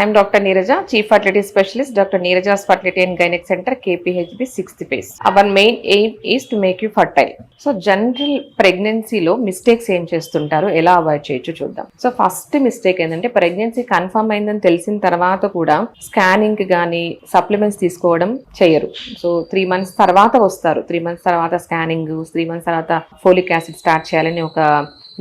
I am Dr. Neeraja, Chief Fertility Specialist, Dr. Neeraja's Fertility and Gynec Center, KPHB 6th phase. Our main aim is to make you fertile. So general ప్రెగ్నెన్సీలో mistakes ఏం చేస్తుంటారో ఎలా avoid చేయొచ్చు చూద్దాం. So first mistake ఏంటంటే pregnancy confirm అయిందని తెలిసిన తర్వాత కూడా స్కానింగ్ కానీ సప్లిమెంట్స్ తీసుకోవడం చేయరు. సో 3 months తర్వాత వస్తారు, 3 months తర్వాత స్కానింగ్, 3 months తర్వాత ఫోలిక్ యాసిడ్ స్టార్ట్ చేయాలని ఒక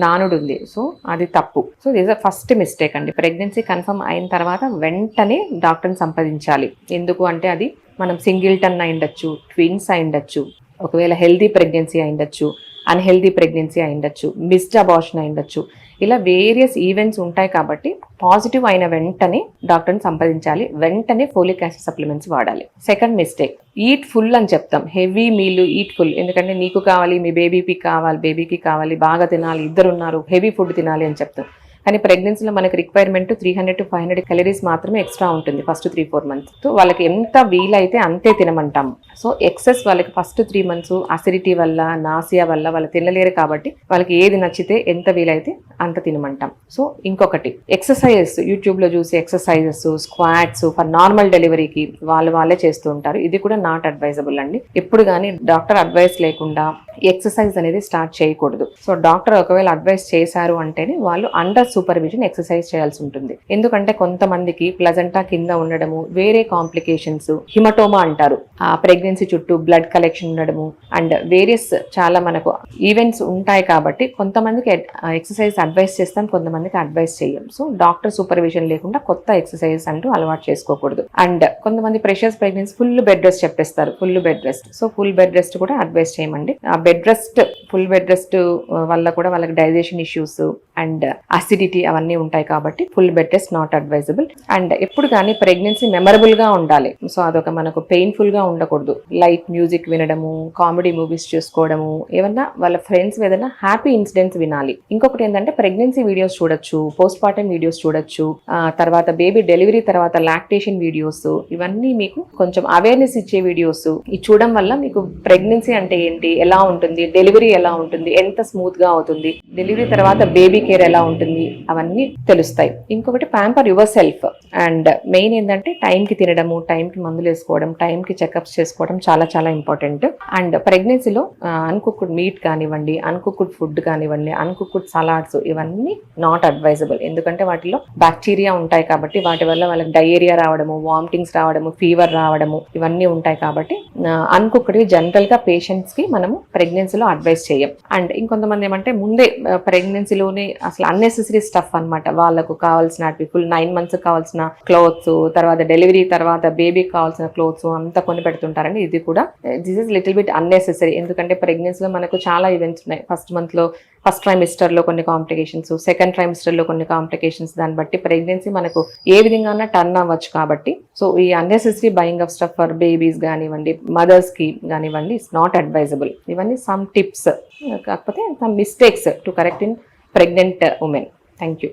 నానుడు ఉంది. సో అది తప్పు. సో దిస్ ఫస్ట్ మిస్టేక్ అండి. ప్రెగ్నెన్సీ కన్ఫర్మ్ అయిన తర్వాత వెంటనే డాక్టర్ని సంప్రదించాలి. ఎందుకు అంటే అది మనం సింగిల్టన్ అయి ఉండొచ్చు, ట్విన్స్ అయి ఉండొచ్చు, ఒకవేళ హెల్దీ ప్రెగ్నెన్సీ అయి ఉండొచ్చు, అన్హెల్దీ ప్రెగ్నెన్సీ అయి ఉండొచ్చు, మిస్డ్ అబార్షన్ అయి ఉండొచ్చు. ఇలా వేరియస్ ఈవెంట్స్ ఉంటాయి కాబట్టి పాజిటివ్ అయిన వెంటనే డాక్టర్ని సంప్రదించాలి, వెంటనే ఫోలిక్ యాసిడ్ సప్లిమెంట్స్ వాడాలి. సెకండ్ మిస్టేక్, ఈట్ ఫుల్ అని చెప్తాం. హెవీ మీల్ ఈట్ ఫుల్, ఎందుకంటే నీకు కావాలి, మీ బేబీకి కావాలి, బాగా తినాలి, ఇద్దరు ఉన్నారు, హెవీ ఫుడ్ తినాలి అని చెప్తాం. కానీ ప్రెగ్నెన్సీలో మనకి రిక్వైర్మెంట్ 300 to 500 calories మాత్రమే ఎక్స్ట్రా ఉంటుంది ఫస్ట్ 3-4 months. సో వాళ్ళకి ఎంత వీలైతే అంతే తినమంటాం. సో ఎక్సెస్ వాళ్ళకి ఫస్ట్ 3 months అసిడిటీ వల్ల, నాసియా వల్ల వాళ్ళు తినలేరు కాబట్టి వాళ్ళకి ఏది నచ్చితే ఎంత వీలైతే అంత తినమంటాం. సో ఇంకొకటి ఎక్సర్సైజెస్, యూట్యూబ్లో చూసి ఎక్సర్సైజెస్, స్క్వాట్స్ ఫర్ నార్మల్ డెలివరీకి వాళ్ళే చేస్తూ ఉంటారు. ఇది కూడా నాట్ అడ్వైజబుల్ అండి. ఎప్పుడు కానీ డాక్టర్ అడ్వైస్ లేకుండా ఎక్సర్సైజ్ అనేది స్టార్ట్ చేయకూడదు. సో డాక్టర్ ఒకవేళ అడ్వైస్ చేశారు అంటేనే వాళ్ళు అండర్ సూపర్విజన్ ఎక్సర్సైజ్ చేయాల్సి ఉంటుంది. ఎందుకంటే కొంతమందికి ప్లజెంటా కింద ఉండడము, వేరే కాంప్లికేషన్స్, హిమటోమా అంటారు, ఆ ప్రెగ్నెన్సీ చుట్టూ బ్లడ్ కలెక్షన్ ఉండడము అండ్ వేరియస్ చాలా మనకు ఈవెంట్స్ ఉంటాయి కాబట్టి కొంతమందికి ఎక్సర్సైజ్ అడ్వైస్ చేస్తాం, కొంతమందికి అడ్వైస్ చేయం. సో డాక్టర్ సూపర్విజన్ లేకుండా కొత్త ఎక్సర్సైజెస్ అంటూ అలవాటు చేసుకోకూడదు. అండ్ కొంతమంది pressures pregnancy full bed rest చెప్పేస్తారు, full bed rest. So full bed rest కూడా అడ్వైస్ చేయమండి. ఆ bed rest, full bed rest వల్ల కూడా వాళ్ళకి డైజెషన్ ఇష్యూస్ అండ్ అసిడిటీ అవన్నీ ఉంటాయి కాబట్టి full bed rest not advisable. And ఎప్పుడు కానీ ప్రెగ్నెన్సీ మెమరబుల్ గా ఉండాలి. సో అదొక మనకు పెయిన్ఫుల్ గా ఉండకూడదు. లైట్ మ్యూజిక్ వినడము, కామెడీ మూవీస్ చూసుకోవడము, ఏమన్నా వాళ్ళ ఫ్రెండ్స్ ఏదైనా హ్యాపీ ఇన్సిడెంట్స్ వినాలి. ఇంకొకటి ఏంటంటే ప్రెగ్నెన్సీ వీడియోస్ చూడొచ్చు, పోస్ట్ పార్టం వీడియోస్ చూడొచ్చు, తర్వాత బేబీ డెలివరీ తర్వాత లాక్టేషన్ వీడియోస్, ఇవన్నీ మీకు కొంచెం అవేర్నెస్ ఇచ్చే వీడియోస్. ఇది చూడడం వల్ల మీకు ప్రెగ్నెన్సీ అంటే ఏంటి, ఎలా ఉంటుంది, డెలివరీ ఎలా ఉంటుంది, ఎంత స్మూత్ గా అవుతుంది, డెలివరీ తర్వాత బేబీ కేర్ ఎలా ఉంటుంది, అవన్నీ తెలుస్తాయి. ఇంకొకటి pamper your self. And main ఏంటంటే టైంకి తినడము, టైంకి మందులు వేసుకోవడం, టైంకి చెకప్స్ చేసుకోవడం చాలా చాలా ఇంపార్టెంట్. అండ్ ప్రెగ్నెన్సీలో అన్కుక్డ్ మీట్ కానివ్వండి, అన్కుక్డ్ ఫుడ్ కానివ్వండి, అన్కుక్డ్ సలాడ్స్, ఇవన్నీ నాట్ అడ్వైజబుల్. ఎందుకంటే వాటిలో బ్యాక్టీరియా ఉంటాయి కాబట్టి వాటి వల్ల వాళ్ళకి డయేరియా రావడము, వామిటింగ్స్ రావడము, ఫీవర్ రావడము, ఇవన్నీ ఉంటాయి కాబట్టి అన్కుక్డ్వి జనరల్ గా పేషెంట్స్ కి మనము ప్రెగ్నెన్సీలో అడ్వైస్ చేయం. అండ్ ఇంకొంతమంది ఏమంటే ముందే ప్రెగ్నెన్సీలోనే అసలు అన్నెసెసరీ స్టఫ్ అన్నమాట, వాళ్ళకు కావాల్సిన ఫుల్ 9 months కావాల్సిన క్లోత్స్, తర్వాత డెలివరీ తర్వాత బేబీకి కావాల్సిన క్లోత్స్ అంతా కొని పెడుతుంటారండి. ఇది కూడా this is little bit unnecessary. ఎందుకంటే ప్రెగ్నెన్సీలో మనకు చాలా ఈవెంట్స్ ఉన్నాయి. ఫస్ట్ ట్రైమిస్టర్ లో కొన్ని కాంప్లికేషన్స్, సెకండ్ ట్రైమిస్టర్ లో కొన్ని కాంప్లికేషన్స్, దాన్ని బట్టి ప్రెగ్నెన్సీ మనకు ఏ విధంగా టర్న్ అవ్వచ్చు. కాబట్టి సో ఈ unnecessary buying of stuff for babies కానివ్వండి, మదర్స్ కి కానివ్వండి, ఇట్స్ నాట్ అడ్వైజబుల్. ఇవన్నీ సమ్ టిప్స్, కాకపోతే some mistakes to correct in pregnant women. Thank you.